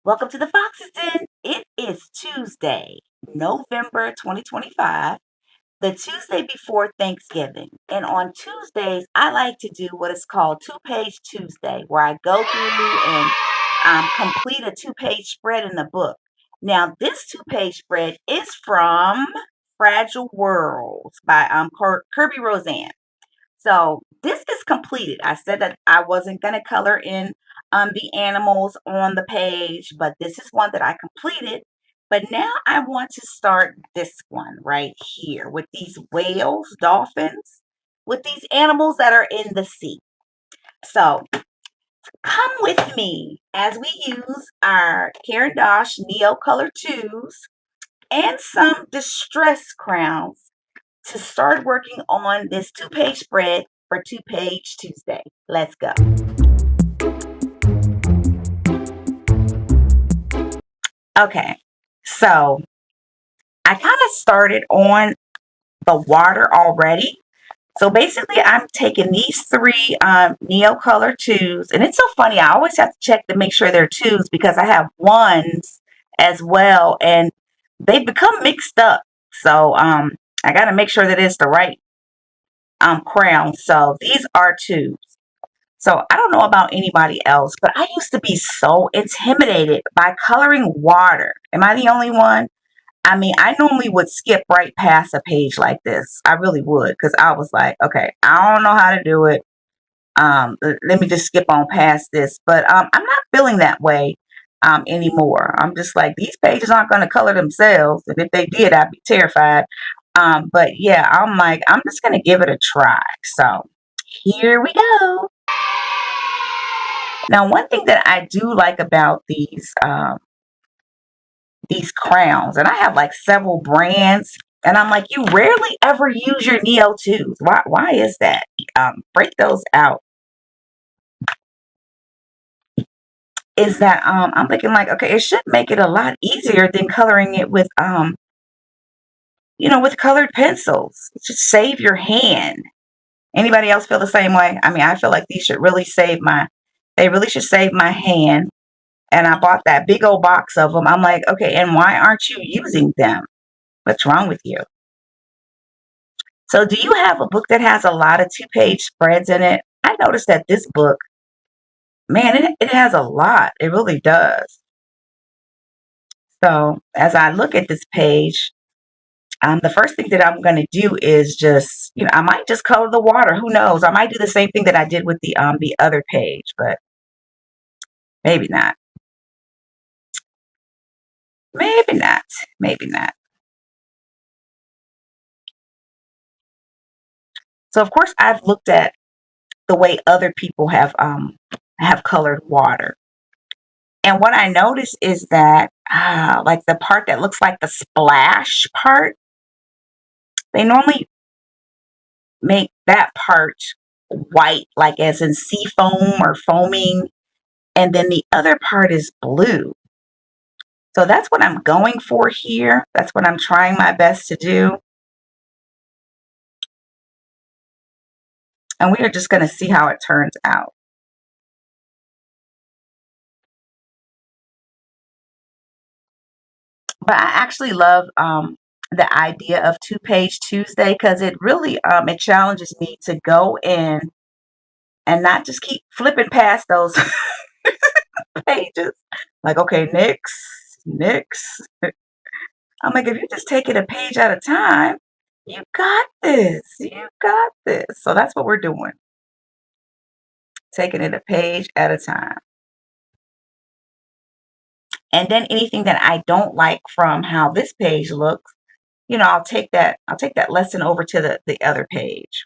Welcome to the Fox's Den. It is Tuesday, November 2025, the Tuesday before Thanksgiving. And on Tuesdays, I like to do what is called Two-Page Tuesday, where I go through and complete a two-page spread in the book. Now, this two-page spread is from Fragile Worlds by Kirby Roseanne. So this is completed. I said that I wasn't going to color in the animals on the page, but this is one that I completed. But now I want to start this one right here with these whales, dolphins, with these animals that are in the sea. So come with me as we use our Caran d'Ache Neo Color 2s and some distress crowns to start working on this two-page spread for Two-Page Tuesday. Let's go. Okay, so I kind of started on the water already. So basically, I'm taking these three Neo Color 2s, and it's so funny. I always have to check to make sure they're 2s because I have 1s as well, and they become mixed up. So I got to make sure that it's the right crown. So these are 2s. So I don't know about anybody else, but I used to be so intimidated by coloring water. Am I the only one? I mean, I normally would skip right past a page like this. I really would, because I was like, okay, I don't know how to do it. Let me just skip on past this. But I'm not feeling that way anymore. I'm just like, these pages aren't going to color themselves. And if they did, I'd be terrified. But yeah, I'm like, I'm just going to give it a try. So here we go. Now, one thing that I do like about these crowns, and I have like several brands, and I'm like, you rarely ever use your Neo 2s. Why is that? Break those out. Is that I'm thinking like, okay, it should make it a lot easier than coloring it with with colored pencils. It should save your hand. Anybody else feel the same way? I mean, I feel like these should really they really should save my hand. And I bought that big old box of them. I'm like, okay, and why aren't you using them? What's wrong with you? So do you have a book that has a lot of two-page spreads in it? I noticed that this book, man, it has a lot. It really does. So as I look at this page, the first thing that I'm going to do is just, I might just color the water. Who knows? I might do the same thing that I did with the other page, but maybe not. Maybe not. Maybe not. So of course I've looked at the way other people have colored water. And what I notice is that like the part that looks like the splash part, they normally make that part white, like as in sea foam or foaming, and then the other part is blue. So that's what I'm going for here. That's what I'm trying my best to do. And we are just going to see how it turns out. But I actually love the idea of Two-Page Tuesday because it really it challenges me to go in and not just keep flipping past those pages. Like, okay, next, next. I'm like, if you just take it a page at a time, you got this. You got this. So that's what we're doing. Taking it a page at a time. And then anything that I don't like from how this page looks, I'll take that lesson over to the other page.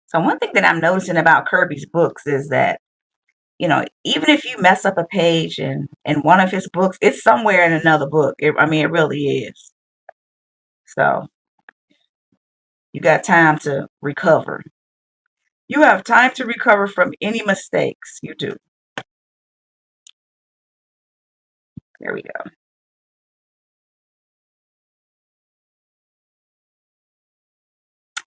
So one thing that I'm noticing about Kirby's books is that, even if you mess up a page in one of his books, it's somewhere in another book. I mean, it really is. So you got time to recover. You have time to recover from any mistakes you do. There we go.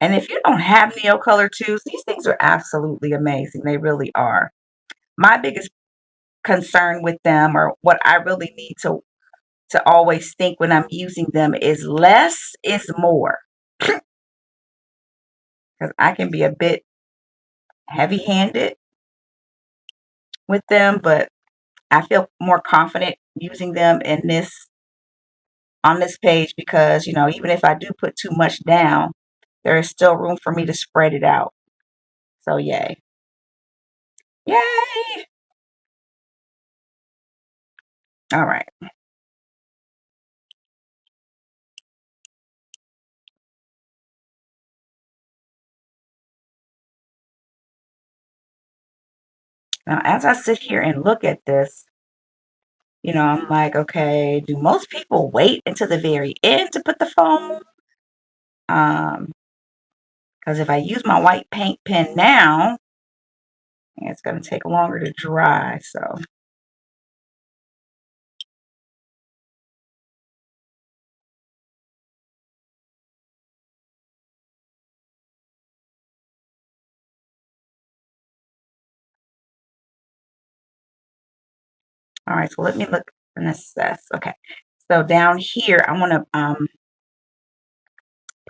And if you don't have Neocolor tubes, these things are absolutely amazing. They really are. My biggest concern with them, or what I really need to always think when I'm using them, is less is more. Because I can be a bit heavy-handed with them, but I feel more confident using them in this on this page because, even if I do put too much down, there is still room for me to spread it out. So yay. Yay! All right. Now, as I sit here and look at this, I'm like, okay, do most people wait until the very end to put the foam? Because if I use my white paint pen now, it's going to take longer to dry. So, all right, so let me look and assess. Okay, so down here, I want to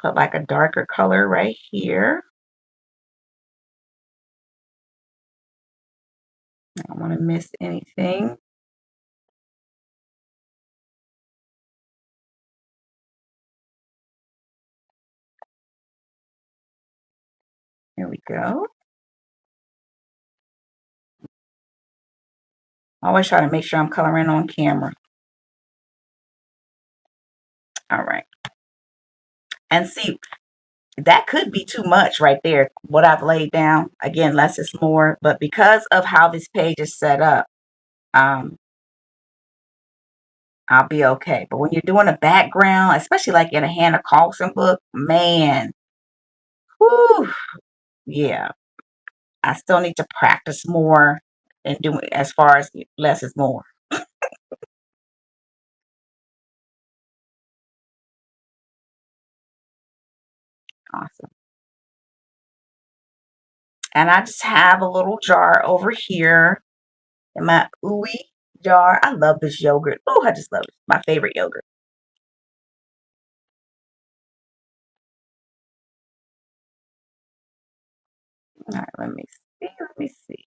put like a darker color right here. I don't want to miss anything. Here we go. Always try to make sure I'm coloring on camera. All right. And see, that could be too much right there, what I've laid down. Again, less is more. But because of how this page is set up, um, I'll be okay. But when you're doing a background, especially like in a Hannah Carlson book, man, whew, yeah, I still need to practice more and do as far as less is more. Awesome. And I just have a little jar over here in my ooey jar. I love this yogurt. Oh, I just love it. My favorite yogurt. All right, let me see. Let me see.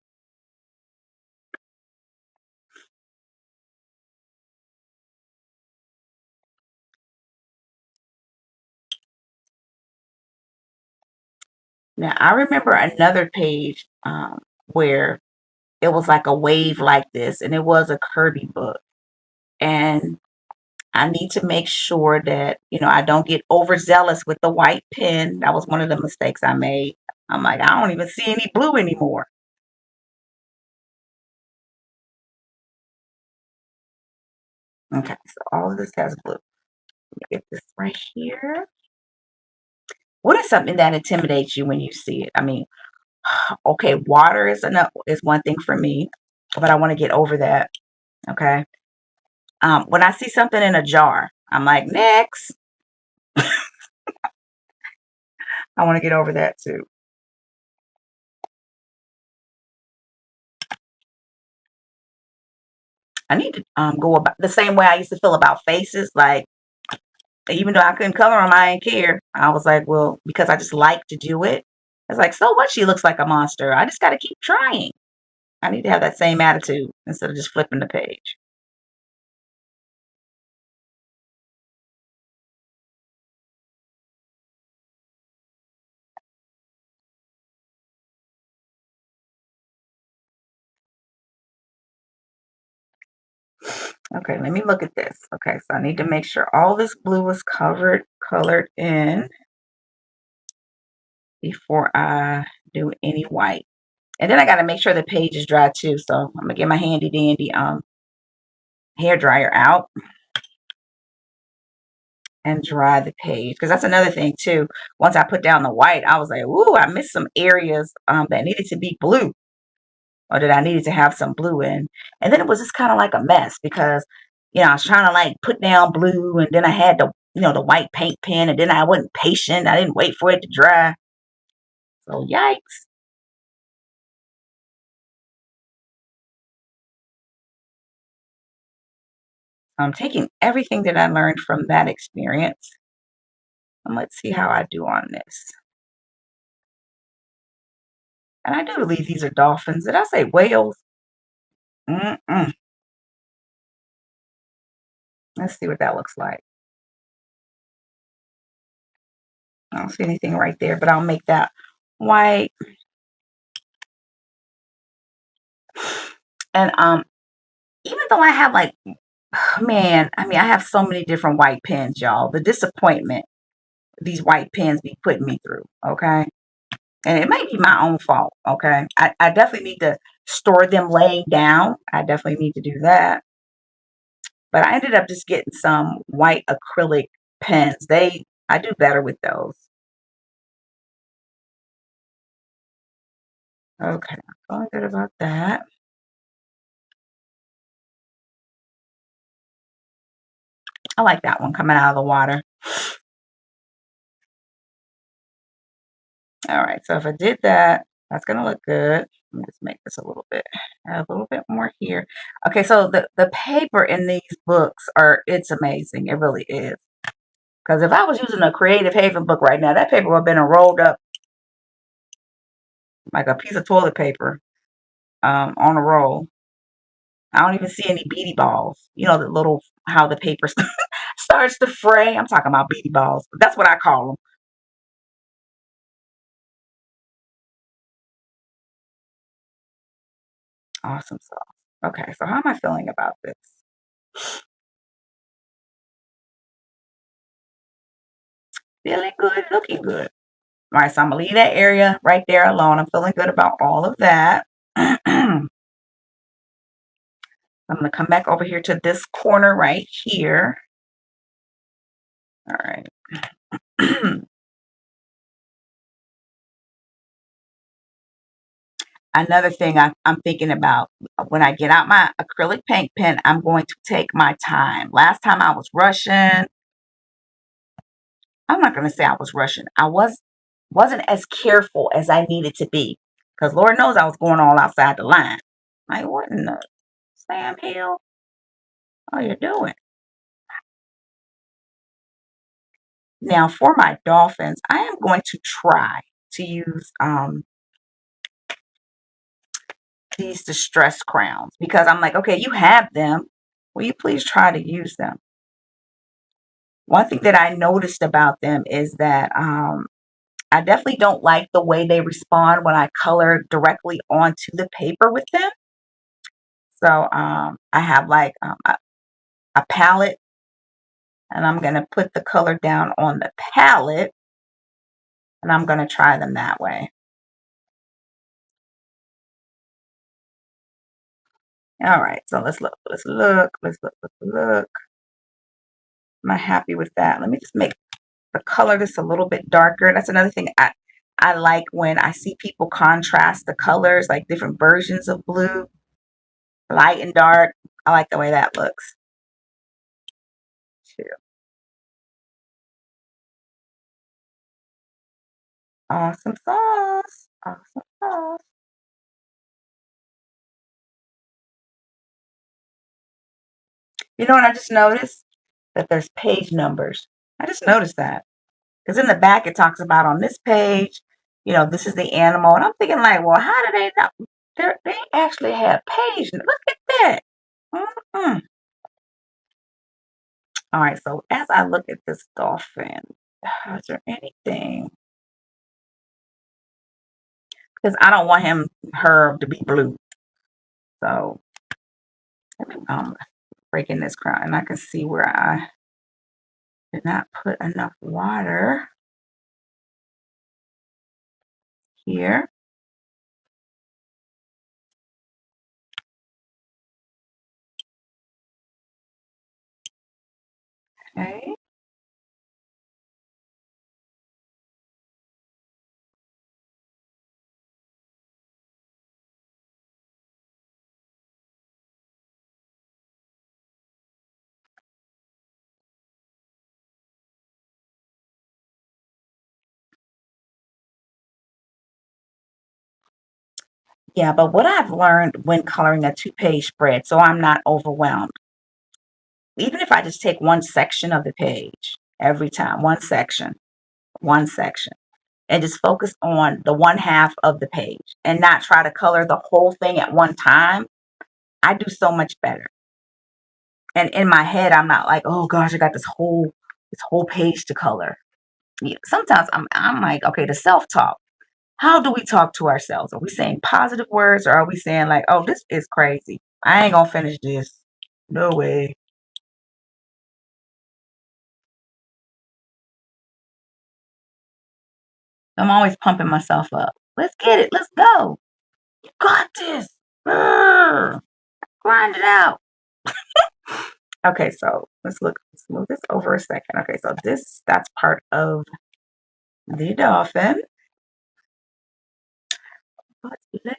Now, I remember another page where it was like a wave like this, and it was a Kirby book. And I need to make sure that, I don't get overzealous with the white pen. That was one of the mistakes I made. I'm like, I don't even see any blue anymore. Okay, so all of this has blue. Let me get this right here. What is something that intimidates you when you see it? I mean, okay, water is one thing for me, but I want to get over that. Okay. When I see something in a jar, I'm like, next. I want to get over that too. I need to go about the same way I used to feel about faces. Like, even though I couldn't color them, I didn't care. I was like, well, because I just like to do it. It's like, so what? She looks like a monster. I just got to keep trying. I need to have that same attitude instead of just flipping the page. Okay, let me look at this. Okay, so I need to make sure all this blue is colored in before I do any white. And then I got to make sure the page is dry too. So I'm gonna get my handy dandy hair dryer out and dry the page, because that's another thing too. Once I put down the white, I was like, ooh, I missed some areas that needed to be blue, or that I needed to have some blue in. And then it was just kind of like a mess because, I was trying to like put down blue, and then I had to the white paint pen, and then I wasn't patient. I didn't wait for it to dry. So yikes. I'm taking everything that I learned from that experience, and let's see how I do on this. And I do believe these are dolphins. Did I say whales? Mm-mm. Let's see what that looks like. I don't see anything right there, but I'll make that white. And even though I have like, man, I mean, I have so many different white pens, y'all. The disappointment these white pens be putting me through, okay? And it may be my own fault, okay? I definitely need to store them laying down. I definitely need to do that. But I ended up just getting some white acrylic pens. I do better with those. Okay, I'm feeling good about that. I like that one coming out of the water. All right, so if I did that, that's gonna look good. Let me just make this a little bit more here. Okay, so the paper in these books it's amazing. It really is. Because if I was using a Creative Haven book right now, that paper would have been rolled up like a piece of toilet paper on a roll. I don't even see any beady balls. You know, the little, how the paper starts to fray. I'm talking about beady balls. That's what I call them. Awesome sauce. Okay, so how am I feeling about this? Feeling good, looking good. All right, so I'm gonna leave that area right there alone. I'm feeling good about all of that. I'm gonna come back over here to this corner right here. All right. Another thing I'm thinking about when I get out my acrylic paint pen, I'm going to take my time. Last time I was rushing. I'm not going to say I was rushing. Wasn't as careful as I needed to be because Lord knows I was going all outside the line. Like, what in the Sam Hill are you doing? Now, for my dolphins, I am going to try to use these distress crowns because I'm like, okay, you have them. Will you please try to use them? One thing that I noticed about them is that I definitely don't like the way they respond when I color directly onto the paper with them. So I have like a palette, and I'm going to put the color down on the palette, and I'm going to try them that way. All right, so let's look, let's look, let's look, let's look. Am I happy with that? Let me just make the color just a little bit darker. That's another thing I like when I see people contrast the colors, like different versions of blue, light and dark. I like the way that looks too. Awesome sauce. Awesome sauce. You know what I just noticed? That there's page numbers. I just noticed that. Because in the back it talks about on this page, this is the animal. And I'm thinking like, well, how do they know? They actually have page. Look at that. Mm-mm. All right, so as I look at this dolphin, is there anything? Because I don't want her to be blue. So I'm breaking this crown, and I can see where I did not put enough water here. Okay. Yeah, but what I've learned when coloring a two-page spread, so I'm not overwhelmed, even if I just take one section of the page every time, one section, and just focus on the one half of the page and not try to color the whole thing at one time, I do so much better. And in my head, I'm not like, oh gosh, I got this whole page to color. Yeah, sometimes I'm like, okay, the self-talk. How do we talk to ourselves? Are we saying positive words or are we saying like, oh, this is crazy. I ain't gonna finish this. No way. I'm always pumping myself up. Let's get it. Let's go. You got this. Grr, grind it out. Okay, so let's move this over a second. Okay, so that's part of the dolphin. But let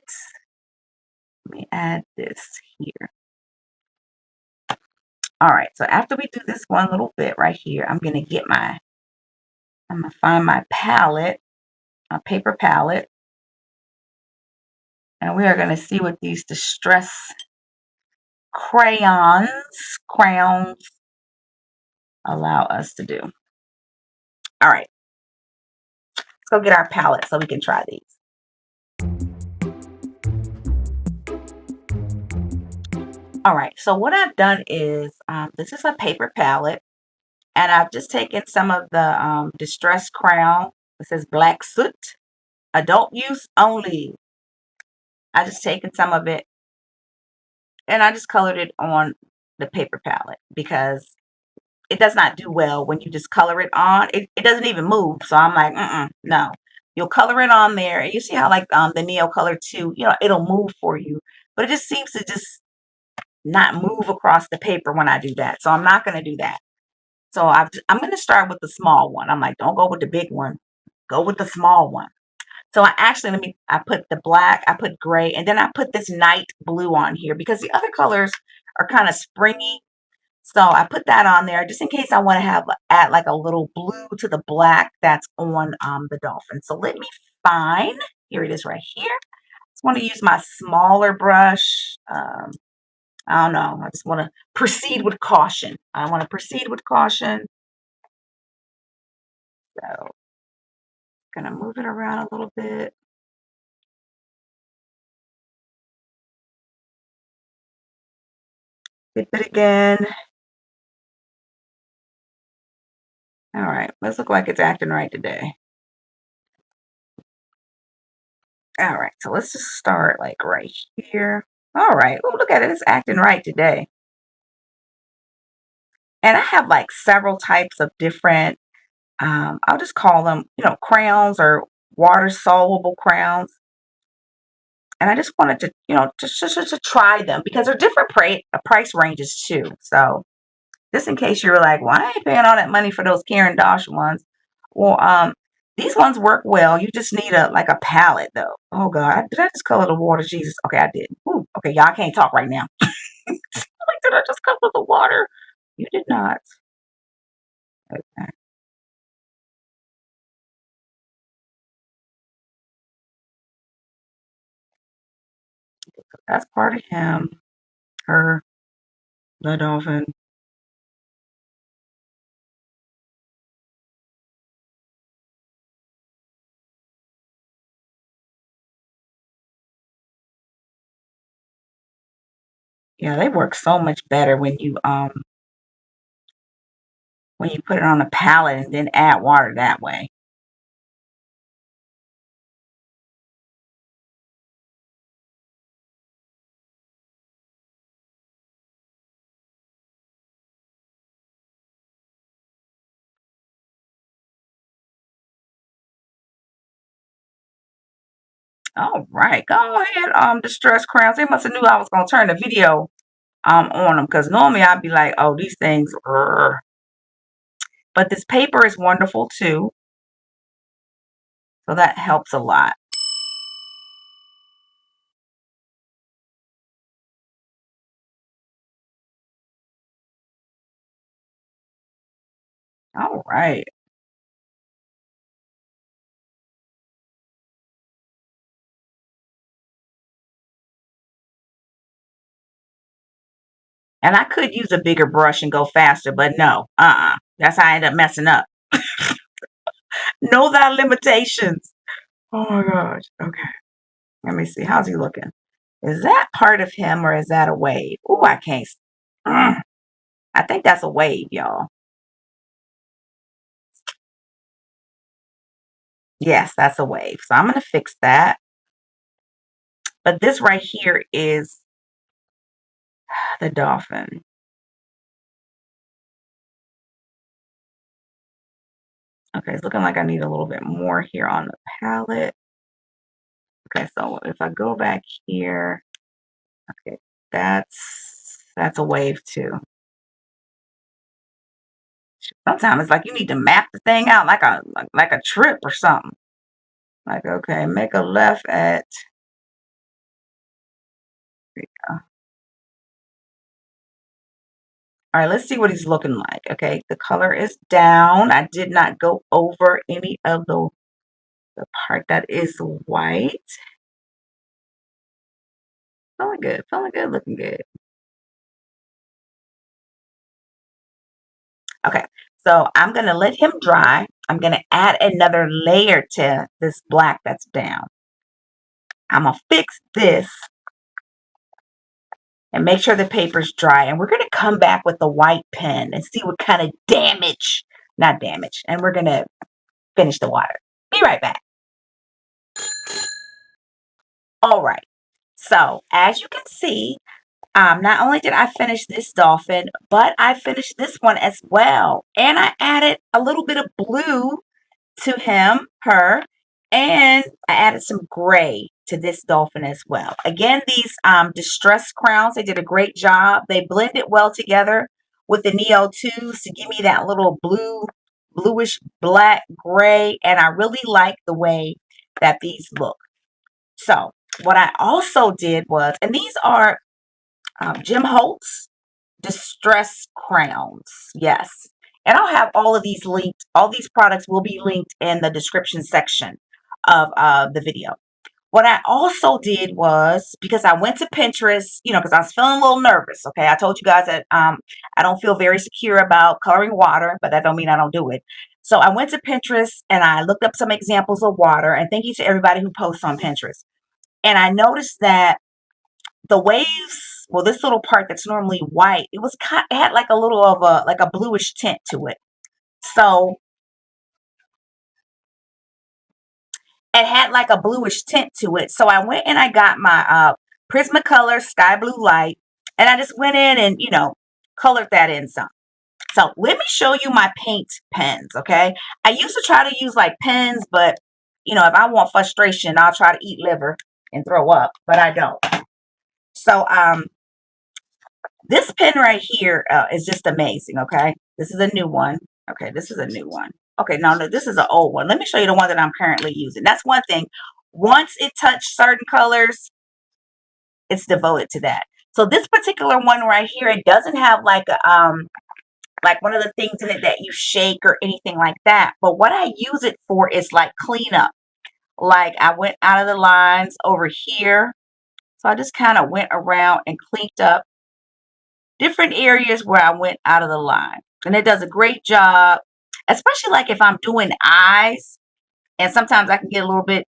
me add this here. All right, so after we do this one little bit right here, I'm gonna find my palette, a paper palette, and we are gonna see what these distress crayons allow us to do. All right, let's go get our palette so we can try these. All right, so what I've done is, this is a paper palette, and I've just taken some of the distress crayon. It says black soot, adult use only. I just taken some of it and I just colored it on the paper palette because it does not do well when you just color it on. It doesn't even move. So I'm like, no. You'll color it on there, and you see how like the Neo Color 2, it'll move for you, but it just seems to just not move across the paper when I do that. So I'm not going to do that. So I'm going to start with the small one. I'm like, don't go with the big one. Go with the small one. So I put the black, I put gray, and then I put this night blue on here because the other colors are kind of springy. So I put that on there just in case I want to add like a little blue to the black that's on the dolphin. So let me find, here it is right here. I just want to use my smaller brush. I don't know. I just want to proceed with caution. I want to proceed with caution. So gonna move it around a little bit. Dip it again. All right, let's look like it's acting right today. All right, so let's just start like right here. All right, oh, look at it. It's acting right today. And I have like several types of different, I'll just call them, crayons or water-soluble crayons. And I just wanted to, just to try them because they're different price ranges too. So just in case you were like, well, I ain't paying all that money for those Karen Dosh ones. Well, these ones work well. You just need a palette though. Oh God, did I just color the water? Jesus. Okay, I did. Ooh, okay, y'all can't talk right now. Like, did I just color the water? You did not. Okay. That's part of him, her, the dolphin. Yeah, they work so much better when you put it on a palette and then add water that way. All right, go ahead, distress crowns. They must have knew I was gonna turn the video on them because normally I'd be like, oh, these things, but this paper is wonderful too, so that helps a lot. All right. And I could use a bigger brush and go faster, but no. That's how I end up messing up. Know thy limitations. Oh my gosh. Okay. Let me see. How's he looking? Is that part of him or is that a wave? Oh, I can't. Mm, I think that's a wave, y'all. Yes, that's a wave. So I'm going to fix that. But this right here is the dolphin. Okay, it's looking like I need a little bit more here on the palette. Okay, so if I go back here, okay, that's a wave too. Sometimes it's like you need to map the thing out like a trip or something. Like, okay, make a left at, there you go. All right, let's see what he's looking like. Okay, the color is down. I did not go over any of the part that is white. Feeling good, looking good. Okay, so I'm gonna let him dry. I'm gonna add another layer to this black that's down. I'm gonna fix this and make sure the paper's dry. And we're gonna come back with the white pen and see what kind of not damage. And we're gonna finish the water. Be right back. All right. So as you can see, not only did I finish this dolphin, but I finished this one as well. And I added a little bit of blue to him, her, and I added some gray to this dolphin as well. Again, these distress crowns, they did a great job. They blended well together with the Neo 2s to give me that little bluish black gray, and I really like the way that these look. So what I also did was, and these are Jim Holtz distress crowns. Yes. And I'll have all of these linked. All these products will be linked in the description section of the video. What I also did was, because I went to Pinterest, because I was feeling a little nervous. Okay. I told you guys that I don't feel very secure about coloring water, but that don't mean I don't do it. So I went to Pinterest and I looked up some examples of water. And thank you to everybody who posts on Pinterest. And I noticed that the waves, well, this little part that's normally white, it had like a little of a bluish tint to it. So it had like a bluish tint to it. So I went and I got my Prismacolor Sky Blue Light, and I just went in and colored that in some. So let me show you my paint pens. Okay, I used to try to use like pens, but if I want frustration, I'll try to eat liver and throw up, but I don't. So this pen right here is just amazing, okay? This is a new one. Okay, this is a new one. Okay, no, this is an old one. Let me show you the one that I'm currently using. That's one thing. Once it touched certain colors, it's devoted to that. So this particular one right here, it doesn't have like one of the things in it that you shake or anything like that. But what I use it for is like cleanup. Like I went out of the lines over here. So I just kind of went around and cleaned up different areas where I went out of the line. And it does a great job, especially like if I'm doing eyes, and sometimes I can get a little bit,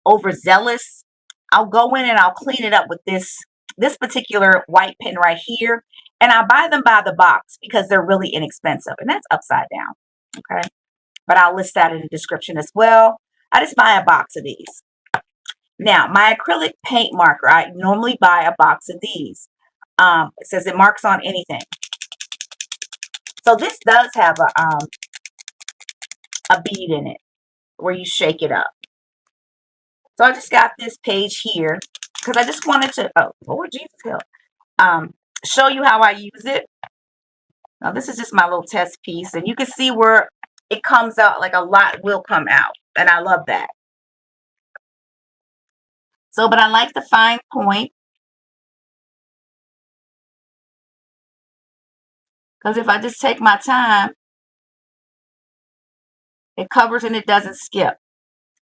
overzealous. I'll go in and I'll clean it up with this particular white pen right here. And I buy them by the box because they're really inexpensive. And that's upside down. Okay. But I'll list that in the description as well. I just buy a box of these. Now, my acrylic paint marker, I normally buy a box of these. It says it marks on anything. So this does have a bead in it where you shake it up. So I just got this page here because I just wanted to, oh, Lord Jesus help, show you how I use it. Now this is just my little test piece, and you can see where it comes out, like a lot will come out, and I love that. So, but I like the fine point, because if I just take my time, it covers and it doesn't skip.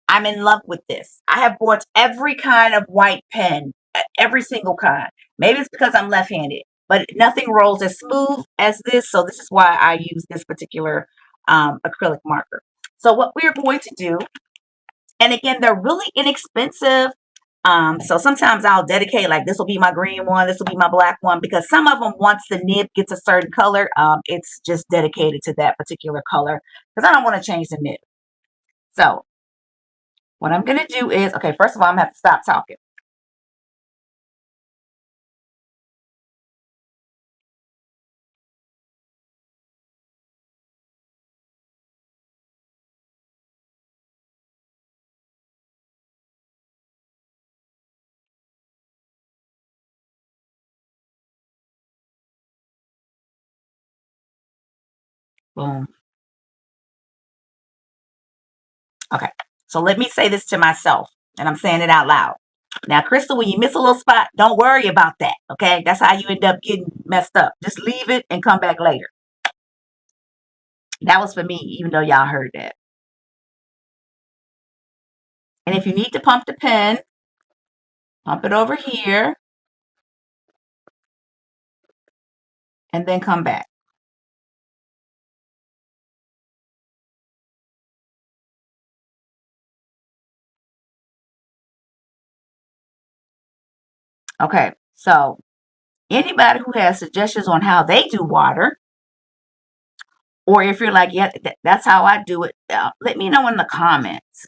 I'm in love with this. I have bought every kind of white pen, every single kind. Maybe it's because I'm left-handed. but nothing rolls as smooth as this. So this is why I use this particular acrylic marker. So what we're going to do, and again, they're really inexpensive. So sometimes I'll dedicate, like, this will be my green one, this will be my black one, because some of them, once the nib gets a certain color, it's just dedicated to that particular color, because I don't want to change the nib. So what I'm going to do is, okay, first of all, I'm going to have to stop talking. Boom. Okay, so let me say this to myself, and I'm saying it out loud. Now, Crystal, when you miss a little spot, don't worry about that, okay? That's how you end up getting messed up. Just leave it and come back later. That was for me, even though y'all heard that. And if you need to pump the pen, pump it over here, and then come back. Okay, so anybody who has suggestions on how they do water, or if you're like, yeah, that's how I do it, let me know in the comments.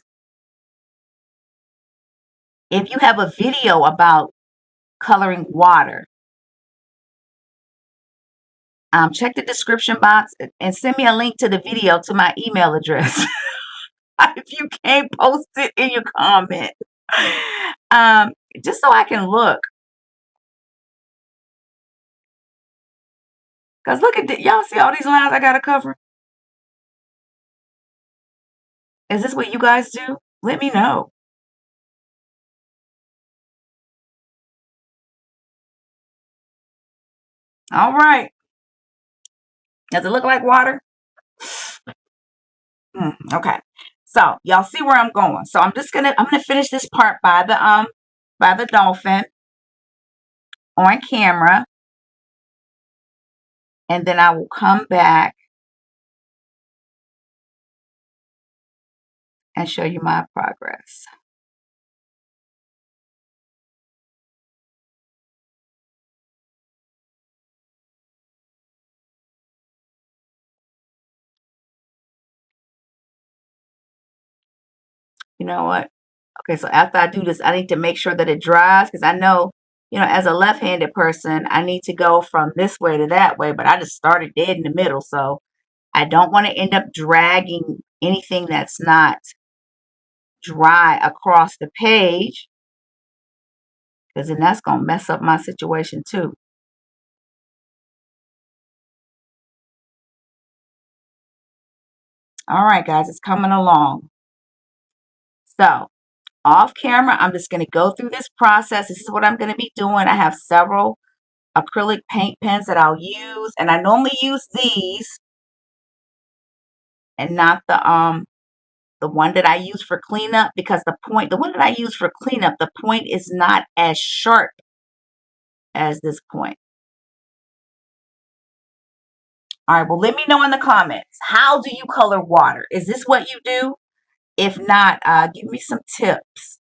If you have a video about coloring water, check the description box and send me a link to the video to my email address. If you can't post it in your comment, just so I can look. Because look at y'all see all these lines I got to cover? Is this what you guys do? Let me know. All right. Does it look like water? Okay. So y'all see where I'm going. So I'm gonna finish this part by the dolphin on camera, and then I will come back and show you my progress. You know what? Okay, so after I do this, I need to make sure that it dries, because I know, as a left-handed person, I need to go from this way to that way, but I just started dead in the middle, so I don't want to end up dragging anything that's not dry across the page, because then that's going to mess up my situation too. All right, guys, it's coming along. So off camera, I'm just going to go through this process. This is what I'm going to be doing. I have several acrylic paint pens that I'll use, and I normally use these and not the one that I use for cleanup, because the one that I use for cleanup, the point is not as sharp as this point. All right, well, let me know in the comments, how do you color water? Is this what you do? If not, give me some tips.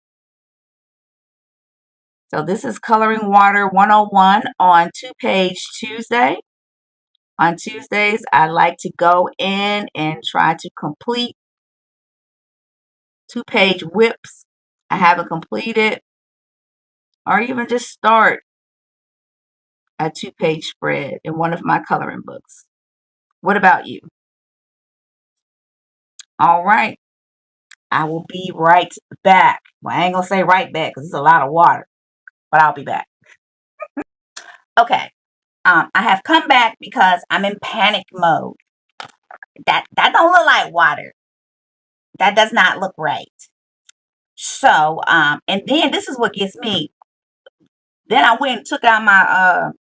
So this is Coloring Water 101 on 2-Page Tuesday. On Tuesdays, I like to go in and try to complete 2-page whips. I haven't completed, or even just start a 2-page spread in one of my coloring books. What about you? All right. I will be right back. Well, I ain't going to say right back because it's a lot of water, but I'll be back. Okay. I have come back because I'm in panic mode. That don't look like water. That does not look right. So, and then this is what gets me. Then I went and took out my,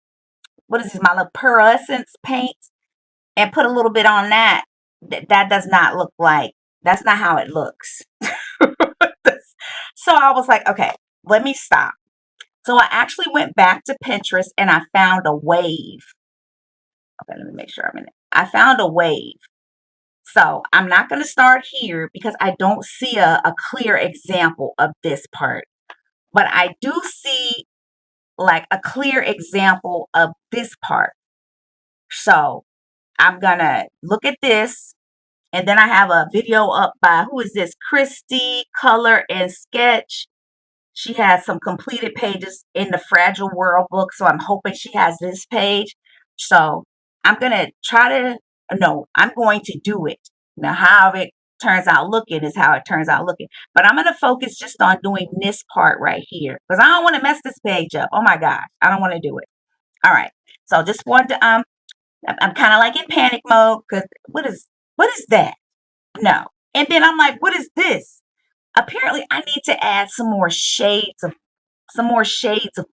what is this, my little pearlescence paint, and put a little bit on that. That does not look like, that's not how it looks. So I was like, okay, let me stop. So I actually went back to Pinterest and I found a wave. Okay, let me make sure I'm in it. I found a wave. So I'm not going to start here because I don't see a clear example of this part. But I do see like a clear example of this part. So I'm going to look at this. And then I have a video up by, who is this? Christy Color and Sketch. She has some completed pages in the Fragile World book. So I'm hoping she has this page. So I'm going to try to, no, I'm going to do it. Now, how it turns out looking is how it turns out looking. But I'm going to focus just on doing this part right here. Because I don't want to mess this page up. Oh my gosh. I don't want to do it. All right. So just want to, I'm kind of like in panic mode. Because what is that? No. And then I'm like, what is this? Apparently I need to add some more shades of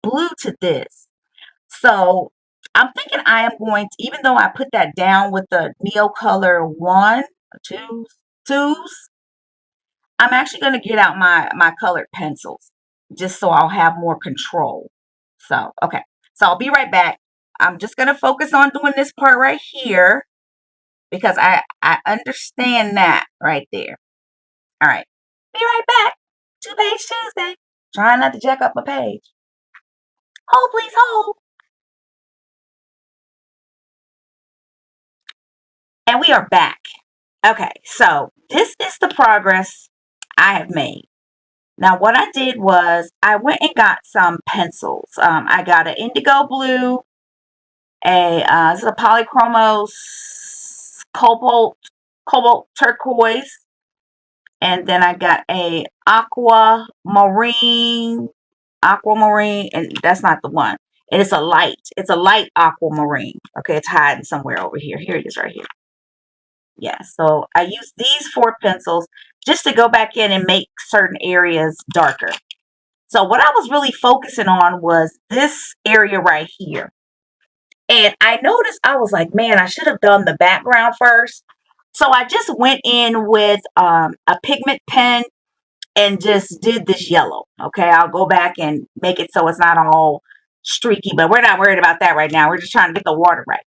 blue to this. So I'm thinking I am going to, even though I put that down with the Neocolor twos, I'm actually going to get out my colored pencils just so I'll have more control. So, okay. So I'll be right back. I'm just going to focus on doing this part right here because I understand that right there. All right. Be right back. Two-Page Tuesday. Trying not to jack up my page. Hold, please hold. And we are back. Okay, so this is the progress I have made. Now, what I did was I went and got some pencils. I got an indigo blue, this is a polychromos cobalt turquoise, and then I got a aquamarine, and that's not the one. And it's a light aquamarine. Okay, it's hiding somewhere over here. Here it is right here. Yeah, so I used these 4 pencils just to go back in and make certain areas darker. So what I was really focusing on was this area right here. And I noticed, I was like, man, I should have done the background first. So I just went in with a pigment pen and just did this yellow. Okay, I'll go back and make it so it's not all streaky, but we're not worried about that right now. We're just trying to get the water right.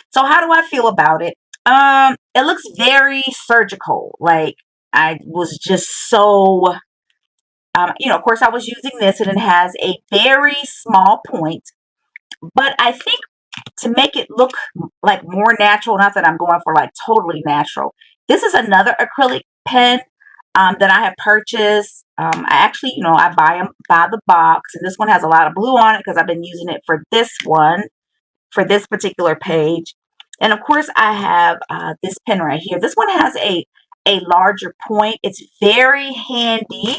So how do I feel about it? It looks very surgical. Like I was just so, of course I was using this and it has a very small point, but I think to make it look like more natural, not that I'm going for like totally natural, this is another acrylic pen that I have purchased. I actually, I buy them by the box, and this one has a lot of blue on it because I've been using it for this one, for this particular page. And of course, I have this pen right here. This one has a larger point. It's very handy.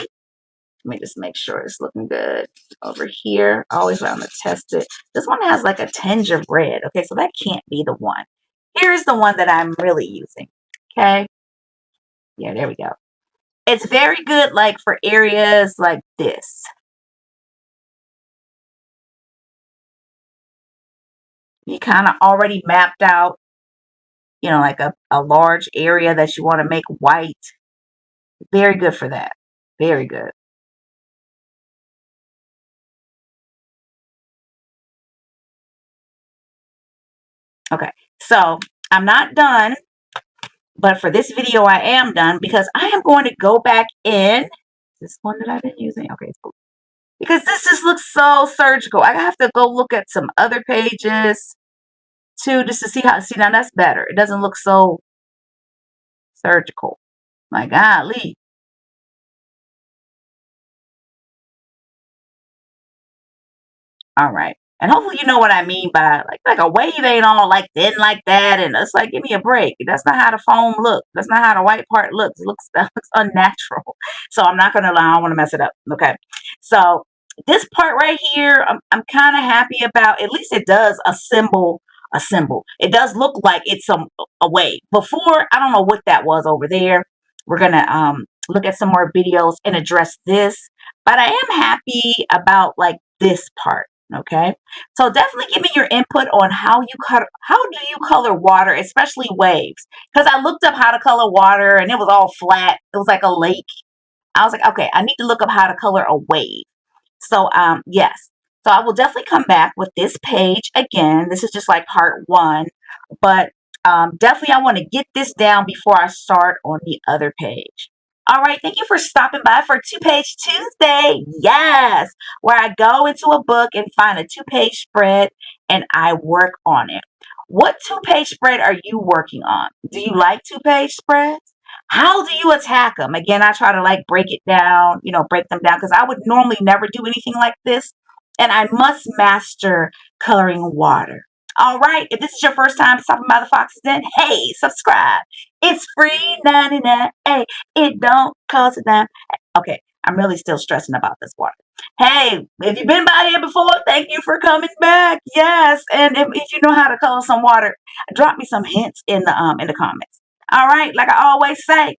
Let me just make sure it's looking good over here. I always want to test it. This one has like a tinge of red. Okay, so that can't be the one. Here's the one that I'm really using. Okay. Yeah, there we go. It's very good like for areas like this. You kind of already mapped out, like a large area that you want to make white. Very good for that. Very good. Okay, so I'm not done, but for this video I am done because I am going to go back in. This one that I've been using. Okay, it's cool. Because this just looks so surgical. I have to go look at some other pages too just to see how. See, now that's better. It doesn't look so surgical. My golly. All right. And hopefully you know what I mean by like a wave ain't all like thin like that. And it's like, give me a break. That's not how the foam looks. That's not how the white part looks. That looks unnatural. So I'm not gonna lie, I don't want to mess it up. Okay. So this part right here, I'm kind of happy about. At least it does assemble a symbol. It does look like it's a wave. Before, I don't know what that was over there. We're gonna look at some more videos and address this. But I am happy about like this part. Okay, so definitely give me your input on how do you color water, especially waves? Because I looked up how to color water and it was all flat. It was like a lake. I was like, okay, I need to look up how to color a wave. So yes. So I will definitely come back with this page again. This is just like part one, but definitely I want to get this down before I start on the other page. All right, thank you for stopping by for Two Page Tuesday. Yes, where I go into a book and find a two-page spread and I work on it. What two-page spread are you working on? Do you like two-page spreads? How do you attack them? Again, I try to like break it down, break them down because I would normally never do anything like this. And I must master coloring water. All right, if this is your first time stopping by the Fox's Den, hey, subscribe. It's free 99. Hey, it don't cost a dime. Okay, I'm really still stressing about this water. Hey, if you've been by here before, thank you for coming back. Yes, and if you know how to color some water, drop me some hints in the comments. All right, like I always say,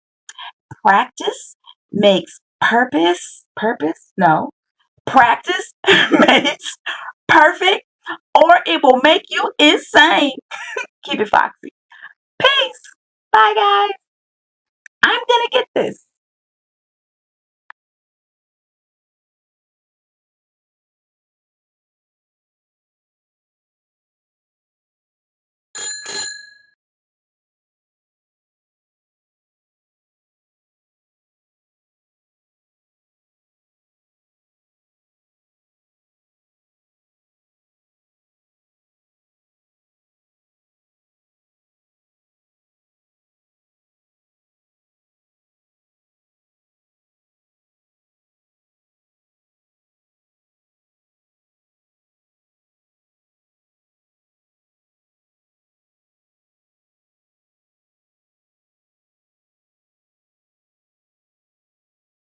practice makes purpose. Purpose? No. Practice makes perfect, or it will make you insane. Keep it foxy. Peace. Bye, guys. I'm gonna get this.